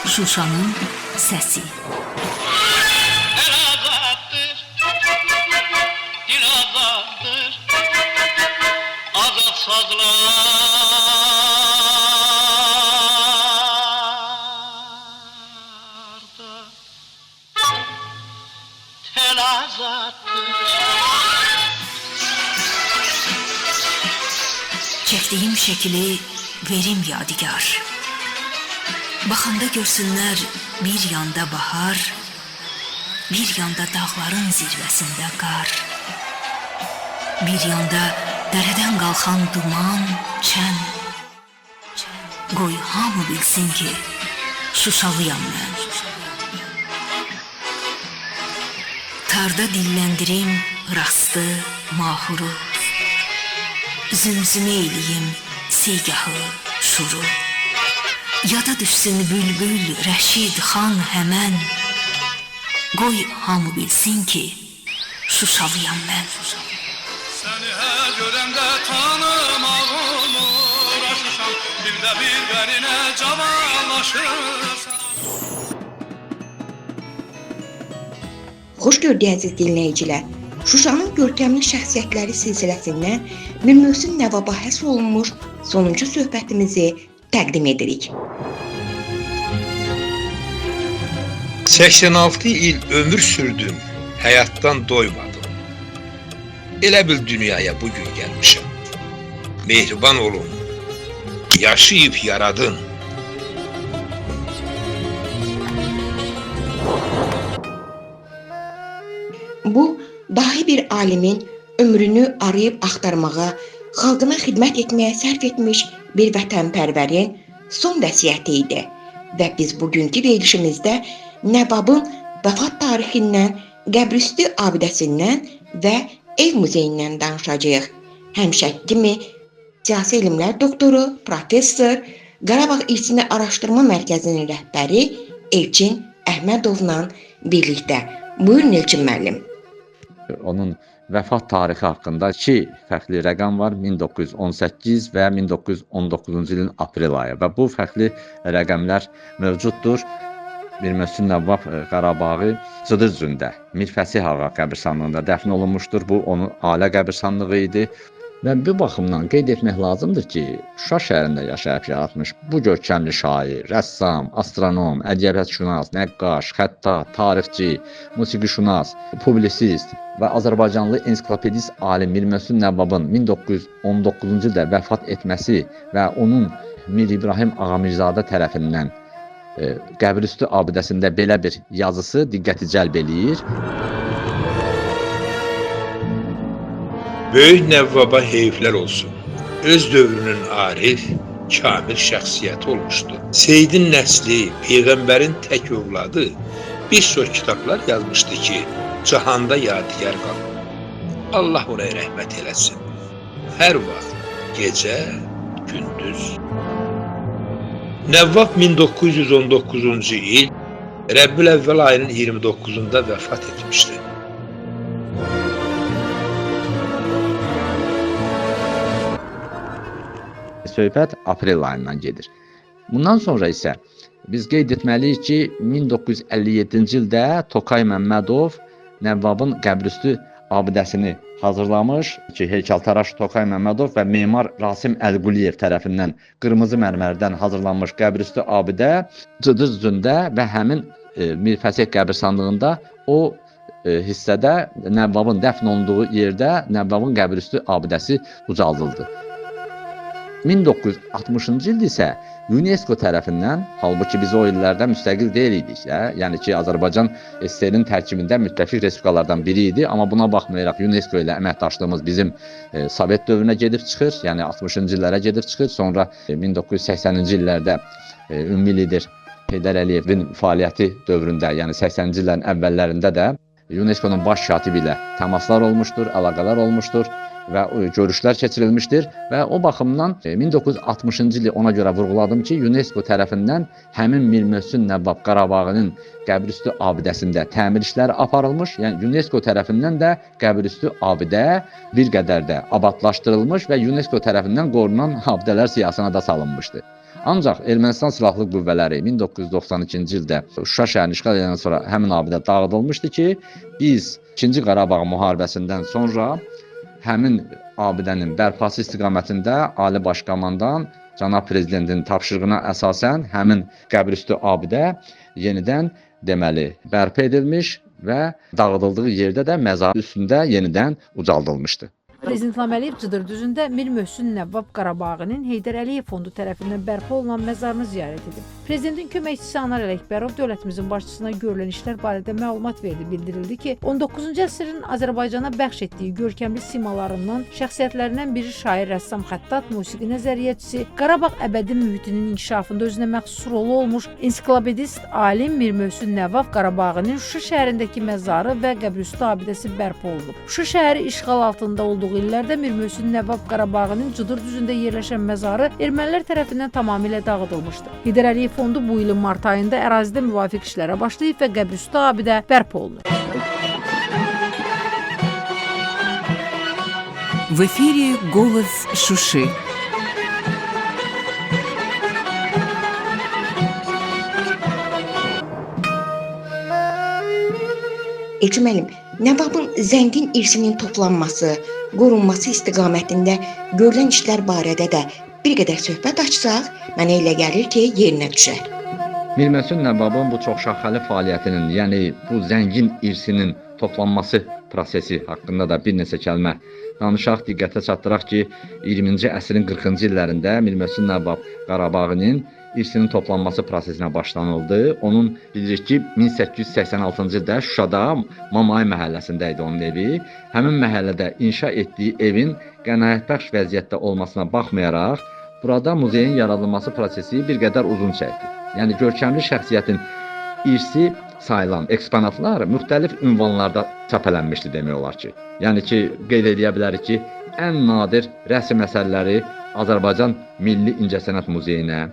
Şuşanın səsi. El azattır, dil azattır, azad sazlarda tel azattır. Çəkdiyim şəkili verim yadigar. Baxanda görsünlər bir yanda bahar, bir yanda dağların zirvəsində qar, bir yanda dərədən qalxan duman, çən. Qoy hamı bilsin ki, Şuşalıyam mən. Tarda dilləndirim rastı, mahuru, zümzümə eləyim seygahı, şuru. Yada düşsün bülbül, Rəşid, xan həmən. Qoy hamı bilsin ki, Şuşalıyam mən. Səni hər görəndə tanımaq olur, aşışam bir də bir qərinə cavanlaşırsan. Xoş gördük əziz dinləyicilər. Şuşanın görkəmli şəxsiyyətləri silsiləsindən Mir Möhsin Nəvaba həsr olunmuş sonuncu söhbətimizi təqdim edirik. 86 il ömür sürdüm, həyatdan doymadım. Elə bil dünyaya bugün gəlmişəm. Mehriban olun, yaşayıb yaradın. Bu, dahi bir alimin ömrünü arayıb axtarmağa, xalqına xidmət etməyə sərf etmiş bir vətənpərvərin son vəsiyyəti idi. Və biz bugünkü verilişimizdə Nəvabın vəfat tarixindən, qəbrüstü abidəsindən və ev muzeyindən danışacağıq. Həmişəki kimi siyasi elmlər doktoru, professor, Qarabağ İrsini Araşdırma Mərkəzinin rəhbəri Elçin Əhmədovla birlikdə. Buyurun Elçin müəllim. Onun vəfat tarixi haqqında iki fərqli rəqəm var, 1918 və 1919-cu ilin aprel ayı və bu fərqli rəqəmlər mövcuddur. Mir Möhsin Nəvvab Qarabağı Cıdır-Cündə Mir Fəsih Ağa qəbirstanlığında dəfn olunmuşdur. Bu onun ailə qəbirstanlığı idi. Və bu baxımdan qeyd etmək lazımdır ki, Şuşa şəhərində yaşayıb yaratmış bu görkəmli şair, rəssam, astronom, ədəbiyyatşünas, nəqqaş, xəttat, tarixçi, musiqişünas, publisist və Azərbaycanlı ensiklopedist alim Mir Möhsin Nəvvabın 1919-cu ildə vəfat etməsi və onun Mir İbrahim Ağamirzada tərəfindən qəbrüstü abidəsində belə bir yazısı diqqəti cəlb eləyir. Böyük Nəvvaba heyflər olsun. Öz dövrünün arif, kamil şəxsiyyəti olmuşdu. Seydin nəsli, Peyğəmbərin tək övladı bir çox kitablar yazmışdı ki, cahanda yadigar qalır. Allah ona rəhmət eləsin. Hər vaxt, gecə, gündüz. Nəvvab 1919-cu il Rəbbül Əvvəl ayının 29-unda vəfat etmişdi. Söhbət aprel ayından gedir. Bundan sonra isə biz qeyd etməliyik ki, 1957-ci ildə Tokay Məmmədov Nəvvabın qəbrüstü abidəsini hazırlamış ki, heykəltaraş Tokay Məmmədov və memar Rasim Əlquliyev tərəfindən qırmızı mərmərdən hazırlanmış qəbrüstü abidə Cıdır-Cündə və həmin Mir Fəsih qəbirstanlığında o hissədə Nəvvabın dəfn olunduğu yerdə Nəvvabın qəbrüstü abidəsi ucaldıldı. 1960-cı ildə isə UNESCO tərəfindən, halbuki biz o illərdə müstəqil deyilik, yəni ki, Azərbaycan SSR-nin tərkibində müttəfiq respublikalardan biri idi, amma buna baxmayaraq UNESCO ilə əməkdaşlığımız bizim Sovet dövrünə gedib çıxır, yəni 60-cı illərə gedib çıxır, sonra 1980-ci illərdə ümumi lider Heydər Əliyevin fəaliyyəti dövründə, yəni 80-ci illərin əvvəllərində də UNESCO-nun baş katibi ilə təmaslar olmuşdur, əlaqələr olmuşdur və görüşlər keçirilmişdir və o baxımdan 1960-cı ili ona görə vurğuladım ki, UNESCO tərəfindən həmin Mir Möhsün Nəvvab Qarabağının qəbrüstü abidəsində təmir işləri aparılmış, yəni UNESCO tərəfindən də qəbrüstü abidə bir qədər də abadlaşdırılmış və UNESCO tərəfindən qorunan abidələr siyahısına da salınmışdı. Ancaq Ermənistan Silahlı Qüvvələri 1992-ci ildə Şuşa şəhərini işğal edəndən sonra həmin abidə dağıdılmışdı ki, biz 2-ci Qarabağ müharibəsindən sonra həmin abidənin bərpası istiqamətində Ali Baş Komandan Cənab Prezidentin tapşırığına əsasən həmin qəbrüstü abidə yenidən deməli bərpa edilmiş və dağıdıldığı yerdə də məzar üstündə yenidən ucaldılmışdı. Prezident İlham Əliyev Cıdır düzündə Mir Möhsün Nəvvab Qarabağının Heydər Əliyev Fondu tərəfindən bərpa olunan məzarını ziyarət edib. Prezidentin köməkçisi Anar Ələkbərov dövlətimizin başçısına görülən işlər barədə məlumat verdi. Bildirildi ki, 19-cu əsrin Azərbaycana bəxş etdiyi görkəmli simalarından, şəxsiyyətlərindən biri şair, rəssam, xəttat, musiqi nəzəriyyətçisi, Qarabağ əbədi mühitinin inkişafında özünə məxsus rolu olmuş ensiklopedist alim Mir Möhsün Nəvvab Qarabağının Şuşa şəhərindəki məzarı və qəbrüstü abidəsi bərpa olunub. Şuşa şəhəri işğal altında olduğu illərdə Mir Möhsün Nəvvab Qarabağının Cıdır düzündə yerləşən məzarı ermənilər tərəfindən tamamilə dağıdılmışdı. Heydər Əliyev Fondu bu ilin mart ayında ərazidə müvafiq işlərə başlayıb və qəbrüstü abidə bərpa olunur. В эфире «Голос Шуши». Elçi müəllim, Nəvvabın zəngin irsinin toplanması, qorunması istiqamətində görülən işlər barədə də bir qədər söhbət açsaq, mənə elə gəlir ki, yerinə düşər. Mir Möhsün Nəvvabın bu çoxşaxəli fəaliyyətinin, yəni bu zəngin irsinin toplanması prosesi haqqında da bir neçə kəlmə danışaq, diqqətə çatdıraq ki, 20-ci əsrin 40-cı illərində Mir Möhsün Nəvvab Qarabağının irsinin toplanması prosesinə başlanıldı. Onun bilirik ki, 1886-cı ildə Şuşada Mamay məhəlləsində idi onun evi. Həmin məhəllədə inşa etdiyi evin qənaətbəxş vəziyyətdə olmasına baxmayaraq, burada muzeyin yaradılması prosesi bir qədər uzun çəkdi. Yəni görkəmli şəxsiyyətin irsi sayılan eksponatlar müxtəlif ünvanlarda çəpələnmişdi demək olar ki. Yəni ki, qeyd edə bilərik ki, ən nadir rəsm əsərləri Azərbaycan Milli İncəsənət Muzeyinə,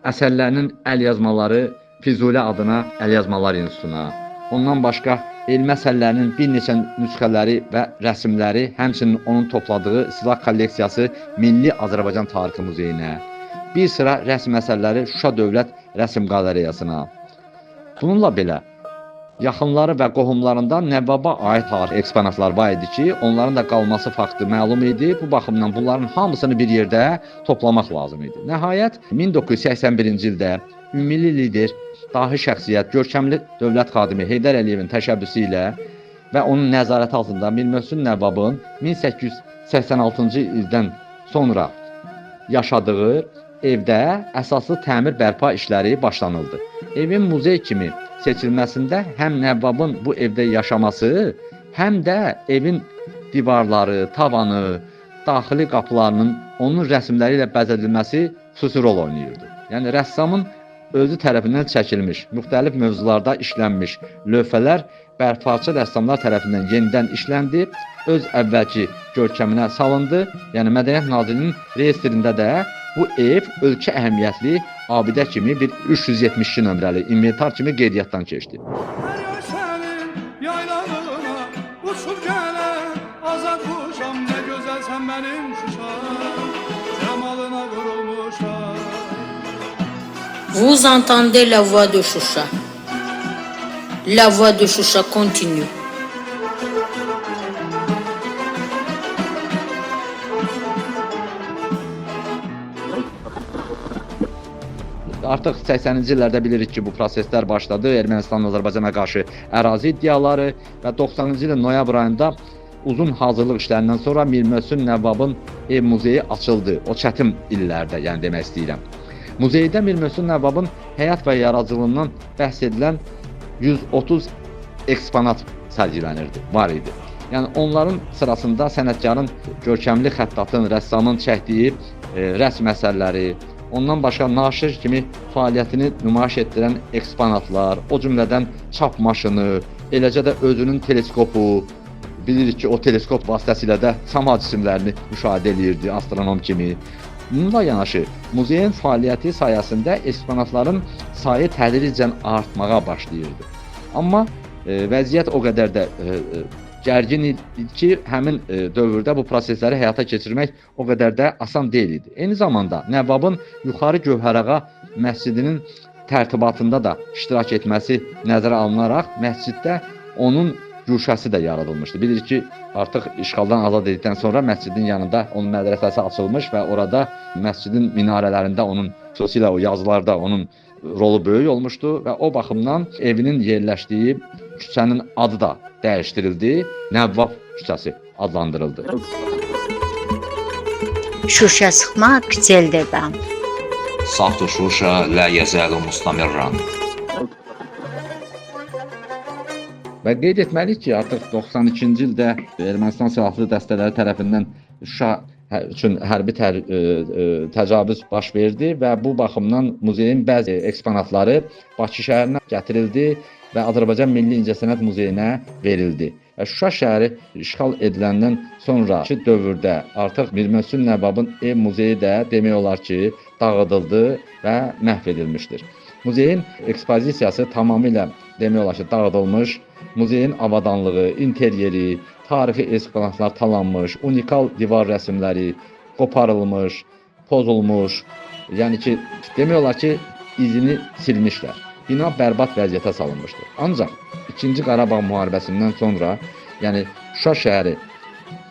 əsərlərinin əlyazmaları Füzuli adına Əlyazmalar İnstitutuna, ondan başqa elmi əsərlərinin bir neçə nüsxələri və rəsmləri, həmçinin onun topladığı silah kolleksiyası Milli Azərbaycan Tarixi Muzeyinə, bir sıra rəsm əsərləri Şuşa Dövlət Rəsm Qalereyasına. Bununla belə, yaxınları və qohumlarında Nəvvaba aid tarix eksponatlar var idi ki, onların da qalması faktı məlum idi. Bu baxımdan bunların hamısını bir yerdə toplamaq lazım idi. Nəhayət, 1981-ci ildə ümummilli lider, dahi şəxsiyyət, görkəmli dövlət xadimi Heydər Əliyevin təşəbbüsü ilə və onun nəzarəti altında Mir Möhsün Nəvvabın 1886-cı ildən sonra yaşadığı evdə əsaslı təmir bərpa işləri başlanıldı. Evin muzey kimi seçilməsində həm Nəvvabın bu evdə yaşaması, həm də evin divarları, tavanı, daxili qapılarının onun rəsmləri ilə bəzədilməsi xüsusi rol oynayırdı. Yəni rəssamın özü tərəfindən çəkilmiş, müxtəlif mövzularda işlənmiş lövhələr bərpaçı rəssamlar tərəfindən yenidən işləndi, öz əvvəlki görkəminə salındı. Yəni Mədəniyyət Nazirliyinin reyestrində də bu ev ölkə əhəmiyyətli abidə kimi bir 372 nömrəli inventar kimi qeydiyyatdan keçdi. Hər yay sənin yaylalığına uçub gələn azad quşam, nə gözəlsən mənim Şuşam, cəmalına vurulmuşam. Vous entendez la voix de Choucha. La voix de Choucha continue. Artıq 80-ci illərdə bilirik ki, bu proseslər başladı. Ermənistanın Azərbaycana qarşı ərazi iddiaları və 90-cı ilin noyabr ayında uzun hazırlıq işlərindən sonra Mir Möhsün Nəvvabın ev muzeyi açıldı. O çətin illərdə, yəni demək istəyirəm. Muzeydə Mir Möhsün Nəvvabın həyat və yaradıcılığından bəhs edilən 130 eksponat sərgilənirdi, var idi. Yəni onların sırasında sənətkarın, görkəmli xəttatın, rəssamın çəkdiyi rəsm əsərləri, ondan başqa naşir kimi fəaliyyətini nümayiş etdirən eksponatlar, o cümlədən çap maşını, eləcə də özünün teleskopu, bilirik ki, o teleskop vasitəsilə də səma cisimlərini müşahidə edirdi, astronom kimi. Bununla yanaşı, muzeyin fəaliyyəti sayəsində eksponatların sayı tədricən artmağa başlayırdı. Amma vəziyyət o qədər də gərgin idi ki, həmin dövrdə bu prosesləri həyata keçirmək o qədər də asan deyil idi. Eyni zamanda Nəvvabın Yuxarı Gövhərağa məscidinin tərtibatında da iştirak etməsi nəzərə alınaraq, məsciddə onun güşəsi də yaradılmışdı. Bilirik ki, artıq işğaldan azad edildikdən sonra məscidin yanında onun mədrəsəsi açılmış və orada məscidin minarələrində onun, xüsusilə o yazılarda onun rolu böyük olmuşdu və o baxımdan evinin yerləşdiyi küçənin adı da dəyişdirildi, Nəvvab küçəsi adlandırıldı. Şuşa sıxmaq güzeldir. صحت شوشة لا يزال مستمرا. Və qeyd etməliyik ki, artıq 92-ci ildə Ermənistan silahlı dəstələri tərəfindən Şuşa üçün hərbi təcavüz baş verdi və bu baxımdan muzeyin bəzi eksponatları Bakı şəhərinə gətirildi və Azərbaycan Milli İncəsənət Muzeyinə verildi. Şuşa şəhəri işğal ediləndən sonraki dövrdə artıq Mir Möhsün Nəvvabın ev muzeyi də demək olar ki, dağıdıldı və məhv edilmişdir. Muzeyin ekspozisiyası tamamilə demək olar ki, dağıdılmış, muzeyin avadanlığı, interyeri, tarixi eksponatlar talanmış, unikal divar rəsmləri qoparılmış, pozulmuş, yəni ki, demək olar ki, izini silmişlər. Bina bərbad vəziyyətə salınmışdır. Ancaq 2-ci Qarabağ müharibəsindən sonra, yəni Şuşa şəhəri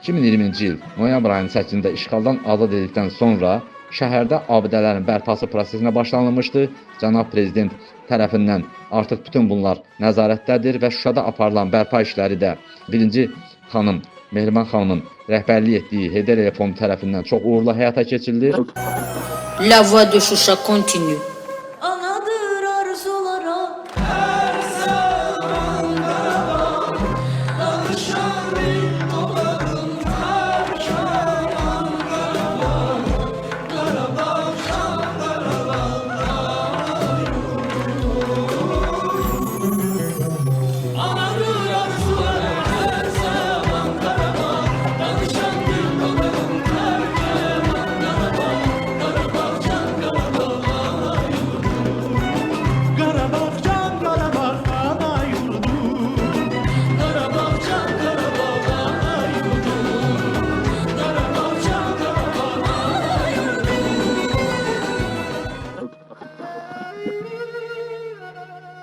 2020-ci il noyabr ayının 8-də işğaldan azad edildikdən sonra şəhərdə abidələrin bərpası prosesinə başlanılmışdı. Cənab Prezident tərəfindən artıq bütün bunlar nəzarətdədir və Şuşada aparılan bərpa işləri də 1-ci xanım Mehriban xanımın rəhbərlik etdiyi Heydər Əliyev Fondu tərəfindən çox uğurla həyata keçirilir. La voix de Şuşa continue.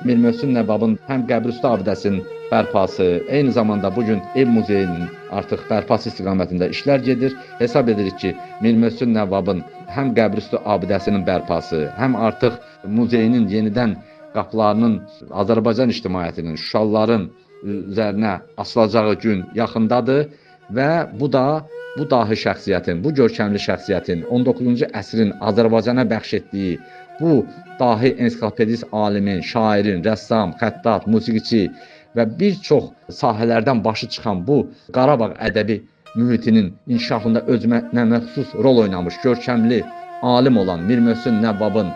Mir Möhsün Nəvvabın həm qəbrüstü abidəsinin bərpası, eyni zamanda bugün ev muzeyinin artıq bərpası istiqamətində işlər gedir. Hesab edirik ki, Mir Möhsün Nəvvabın həm qəbrüstü abidəsinin bərpası, həm artıq muzeyinin yenidən qapılarının Azərbaycan ictimaiyyətinin, Şuşalıların üzərinə açılacağı gün yaxındadır və bu dahi şəxsiyyətin, bu görkəmli şəxsiyyətin 19-cu əsrin Azərbaycana bəxş etdiyi bu dahi ensiklopedist alimin, şairin, rəssam, xəttat, musiqiçi və bir çox sahələrdən başı çıxan bu Qarabağ ədəbi mühitinin inkişafında özünə məxsus rol oynamış görkəmli alim olan Mir Möhsün Nəvvabın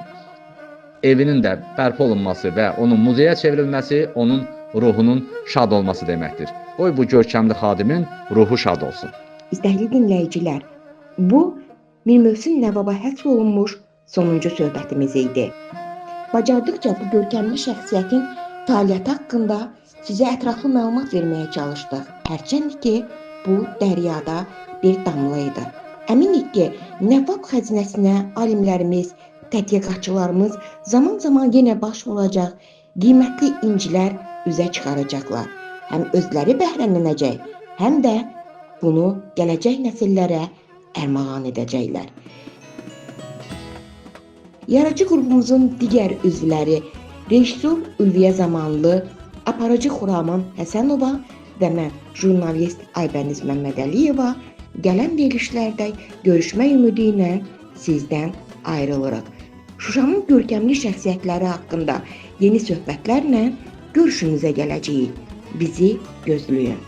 evinin də bərpa olunması və onun muzeyə çevrilməsi onun ruhunun şad olması deməkdir. Qoy bu görkəmli xadimin ruhu şad olsun. İstəkli dinləyicilər, bu Mir Möhsün Nəvvaba həsr olunmuş sonuncu söhbətimiz idi. Bacardıqca bu görkəmli şəxsiyyətin fəaliyyəti haqqında sizə ətraflı məlumat verməyə çalışdıq. Hərçənd ki, bu dəryada bir damla idi. Əminik ki, Nəvvab xəzinəsinə alimlərimiz, tədqiqatçılarımız zaman-zaman yenə baş olacaq qiymətli incilər üzə çıxaracaqlar. Həm özləri bəhrələnəcək, həm də bunu gələcək nəsillərə ərmağan edəcəklər. Yaradıcı qrupumuzun digər üzvləri rejissor Ülviyə Zamanlı, aparıcı Xuraman Həsənova və mən jurnalist Aybəniz Məmmədəliyeva gələn verilişlərdə görüşmək ümidi ilə sizdən ayrılırıq. Şuşanın görkəmli şəxsiyyətləri haqqında yeni söhbətlərlə görüşünüzə gələcəyik. Bizi gözləyin.